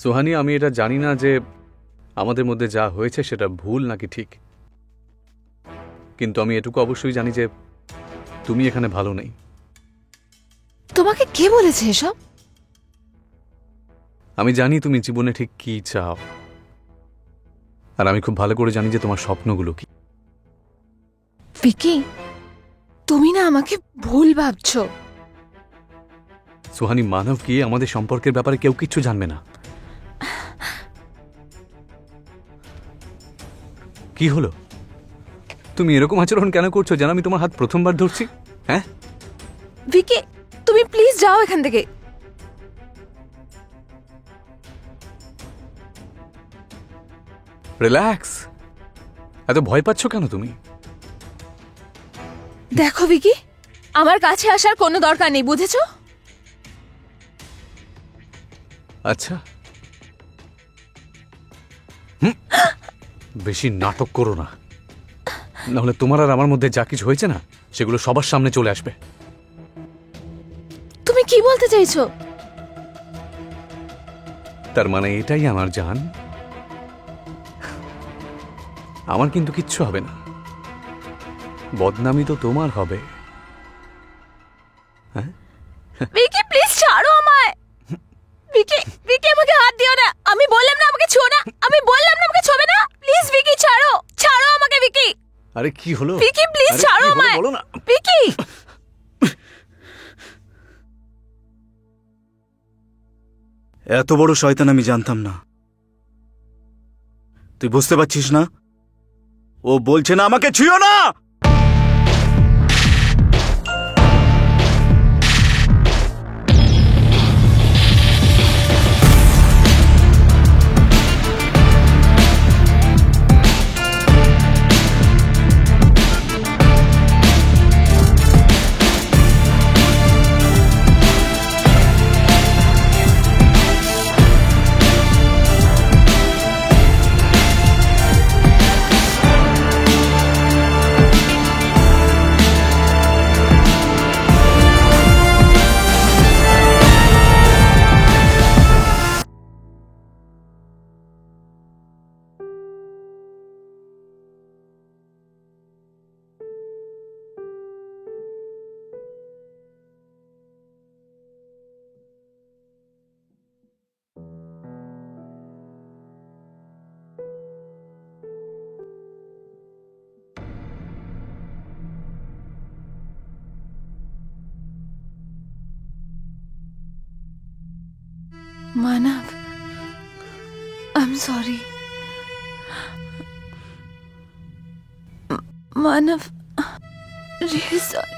সোহানি, আমি এটা জানি না যে আমাদের মধ্যে যা হয়েছে সেটা ভুল নাকি ঠিক, কিন্তু আমি এটুকু অবশ্যই জানি যে তুমি এখানে ভালো নেই। তোমাকে কে বলেছে এসব? আমি জানি তুমি জীবনে ঠিক কি চাও, আর আমি খুব ভালো করে জানি যে তোমার স্বপ্নগুলো কি। ভিকি, তুমি না আমাকে ভুল ভাবছো। সোহানি, মানব কি আমাদের সম্পর্কের ব্যাপারে কেউ কিচ্ছু জানবে না। কি হলো? তুমি এরকম আচরণ কেন করছো যেন আমি তোমার হাত প্রথমবার ধরছি? হ্যাঁ ভিকি, তুমি প্লিজ যাও এখান থেকে। রিল্যাক্স। এত ভয় পাচ্ছ কেন তুমি? দেখো ভিকি, আমার কাছে আসার কোনো দরকার নেই, বুঝেছো? আচ্ছা, বেশি নাটক করো না, নাহলে তোমার আর আমার মধ্যে যা কিছু হয়েছে না সেগুলো সবার সামনে চলে আসবে। তুমি কি বলতে চাইছো? তার মানে এটাই আমার জান, আমার কিন্তু কিচ্ছু হবে না, বদনামি তো তোমার হবে। হ্যাঁ, ভিকি প্লিজ ছাড়ো আমায়। ভিকি, ভিকি আমাকে হাত দিও না, আমি বললাম না আমাকে ছুঁয়ো না, আমি বললাম না আমাকে ছুঁবে না। প্লিজ ভিকি ছাড়ো, ছাড়ো আমাকে ভিকি। আরে কি হলো? ভিকি প্লিজ আরে ছাড়ো কি হলো আমায়। বলো না। ভিকি, এত বড় শয়তান আমি জানতাম না। তুই বুঝতে পারছিস না? ও বলছে না আমাকে ছুঁয়ো না। Manav, I am sorry. Manav, really sorry.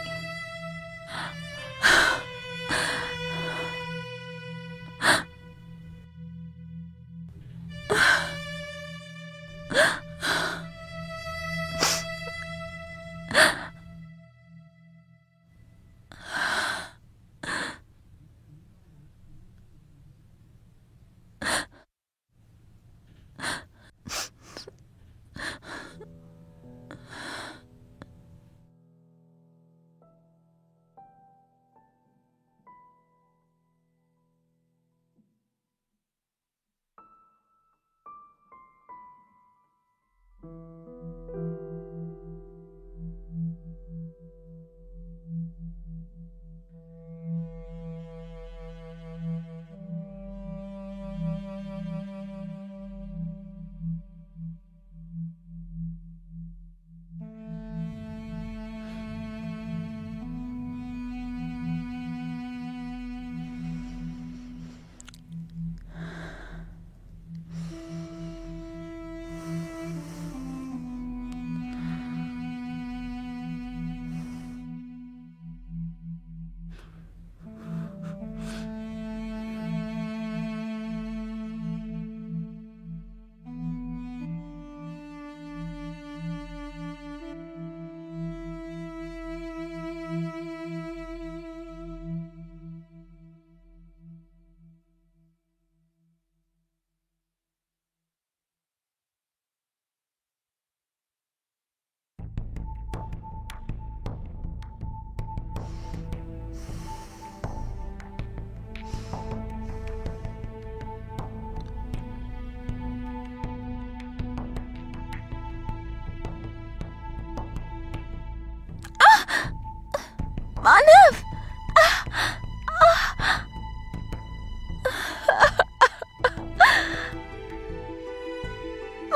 Manav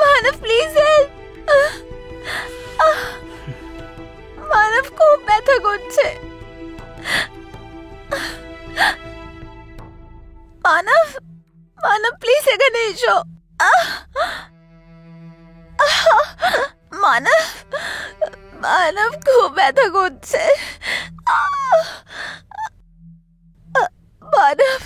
Manav please help Manav খুব ব্যথা করছে মানব মানব প্লিজ এখানে এসো মানব মানব খুব ব্যথা করছে মানব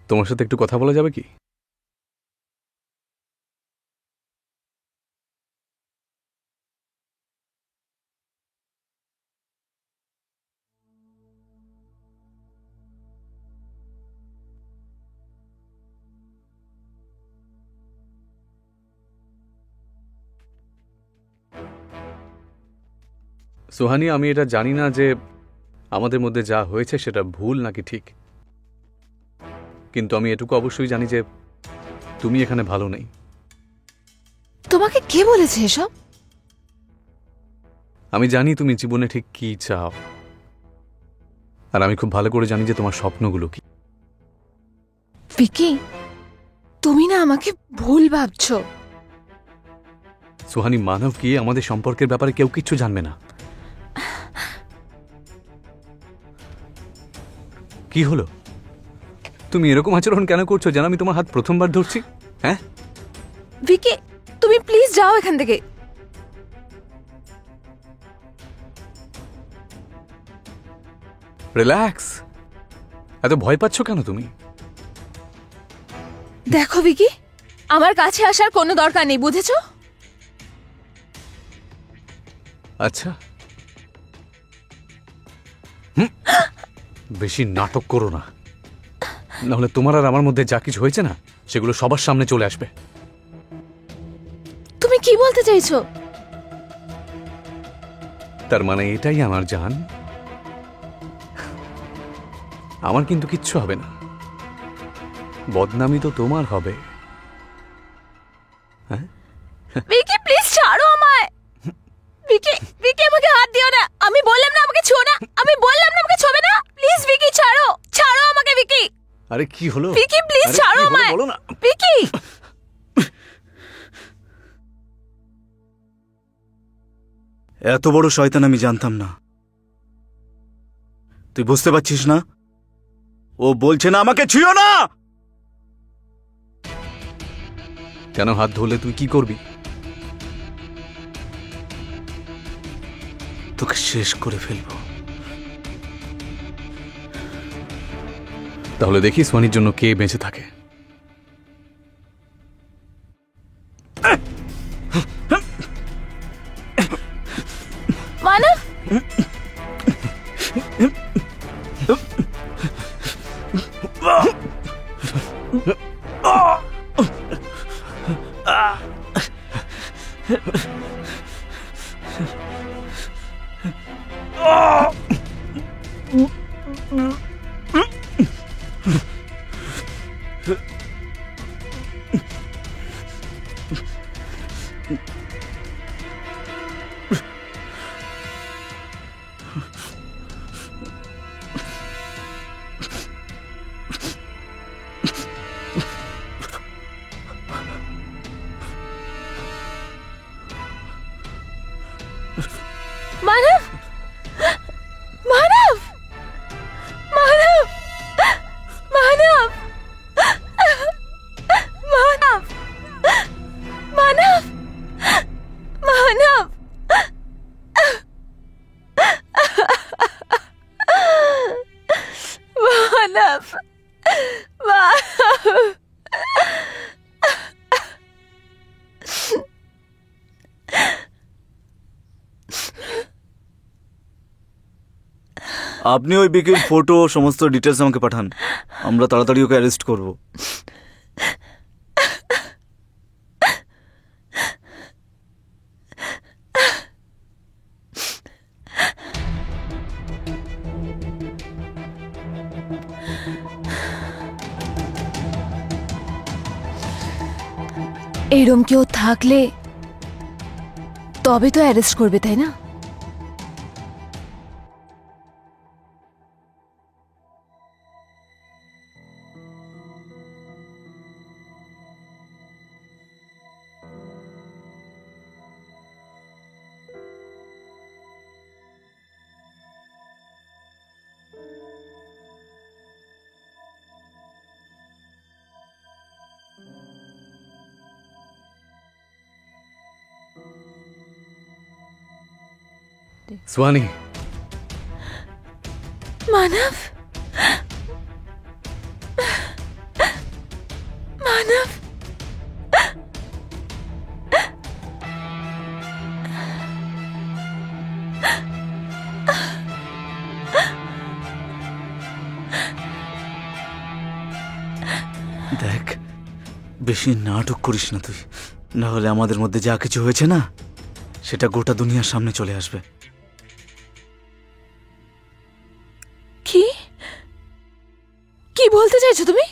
তোমার সাথে একটু কথা বলা যাবে কি? সোহানি, আমি এটা জানি না যে আমাদের মধ্যে যা হয়েছে সেটা ভুল নাকি ঠিক, কিন্তু আমি এটুকু অবশ্যই জানি যে তুমি এখানে ভালো নেই। তোমাকে কে বলেছে এসব? আমি জানি তুমি জীবনে ঠিক কি চাও, আর আমি খুব ভালো করে জানি যে তোমার স্বপ্নগুলো কি। ভিকি, তুমি না আমাকে ভুল ভাবছো। সোহানি, মানব কি আমাদের সম্পর্কের ব্যাপারে কেউ কিচ্ছু জানবে না। কি হলো? তুমি এরকম আচরণ কেন করছো যেন আমি তোমার হাত প্রথমবার ধরছি? হ্যাঁ ভিকি, তুমি প্লিজ যাও এখান থেকে। রিল্যাক্স। এত ভয় পাচ্ছ কেন তুমি? দেখো ভিকি, আমার কাছে আসার কোনো দরকার নেই, বুঝেছো? আচ্ছা, বেশি নাটক করো না, নাহলে তোমার আর আমার মধ্যে যা কিছু হয়েছে না সেগুলো সবার সামনে চলে আসবে। তুমি কি বলতে চাইছো? তার মানে এটাই আমার জান, আমার কিন্তু কিচ্ছু হবে না, বদনামি তো তোমার হবে। হ্যাঁ, ভিকি প্লিজ ছাড়ো আমায়। ভিকি, ভিকি আমাকে হাত দিও না। আমি বললাম না আমাকে ছুঁয়ো না। আমি বললাম না আমাকে ছুঁবে না। প্লিজ ভিকি ছাড়ো, ছাড়ো আমাকে ভিকি। আরে কি হলো? ভিকি প্লিজ আরে ছাড়ো কি হলো আমায়। বলো না। ভিকি, এত বড় শয়তান আমি জানতাম না। তুই বুঝতে পারছিস না? ও বলছে না আমাকে ছুঁয়ো না। কেন হাত ধরলে তুই কি করবি? তোকে শেষ করে ফেলবো। তাহলে দেখি সোহানির জন্য কে বেঁচে থাকে। মানব, মানব, মানব, মানব, মানব, মানব, মানব, মানব, মানব, মানব। আপনি ওই বিকির ফটো সমস্ত ডিটেলস আমাকে পাঠান, আমরা তাড়াতাড়ি ওকে অ্যারেস্ট করব। এরম কেউ থাকলে তবে তো অ্যারেস্ট করবে, তাই না? সোয়ানি, মানব, মানব, দেখ, বেশি নাটক করিস না তুই, না হলে আমাদের মধ্যে যা কিছু হয়েছে না সেটা গোটা দুনিয়ার সামনে চলে আসবে। কি কি বলতে চাইছো তুমি?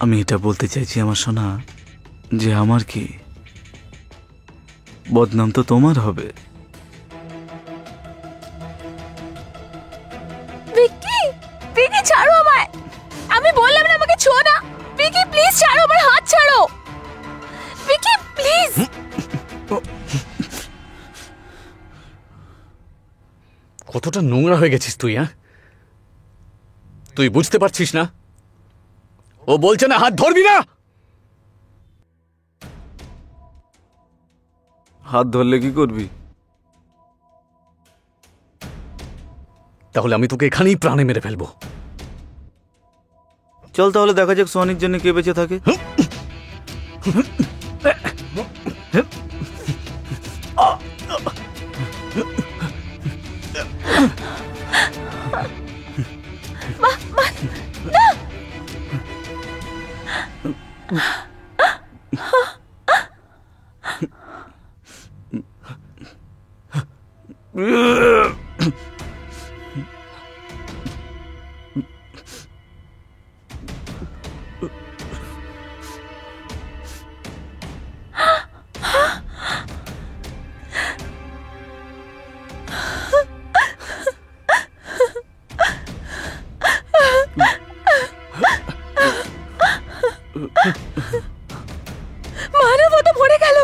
আমি এটা বলতে চাইছি আমার সোনা, যে আমার কি বদনাম তো তোমার হবে। ভিকি, ভিকি ছাড়ো আমায়, আমি বললাম না আমাকে ছোঁয়ো না। ভিকি প্লিজ ছাড়ো, আমার হাত ছাড়ো। ভিকি প্লিজ। কতটা নোংরা হয়ে গেছিস তুই, হ্যাঁ? তুই বুঝতে পারছিস না? ও বলছে না হাত ধরবি না। হাত ধরলে কি করবি? তাহলে আমি তোকে এখানেই প্রাণে মেরে ফেলবো। চল তাহলে দেখা যাক সোয়ানির জন্য কে বেঁচে থাকে। মানব, ও তো মরে গেল।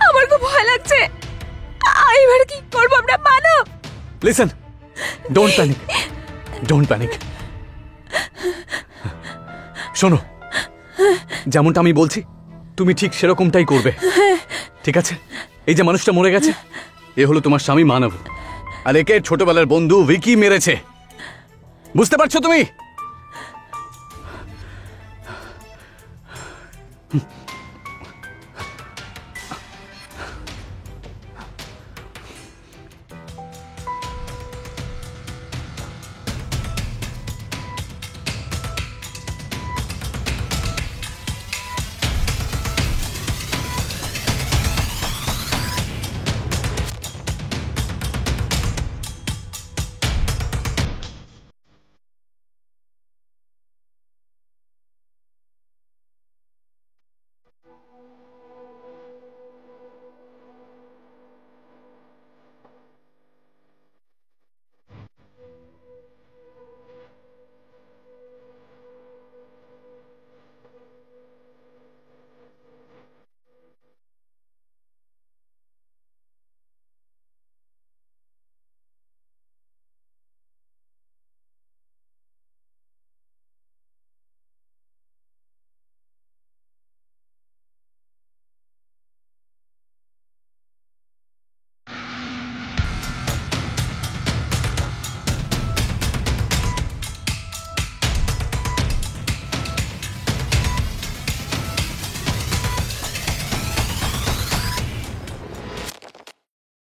আমার খুব ভয় লাগছে। এবার কি করবো আমরা? Manav, listen, don't panic, don't panic. শোনো, যেমনটা আমি বলছি তুমি ঠিক সেরকমটাই করবে, ঠিক আছে? এই যে মানুষটা মরে গেছে, এ হলো তোমার স্বামী মানব, আর একে ছোটবেলার বন্ধু ভিকি মেরেছে। বুঝতে পারছো তুমি?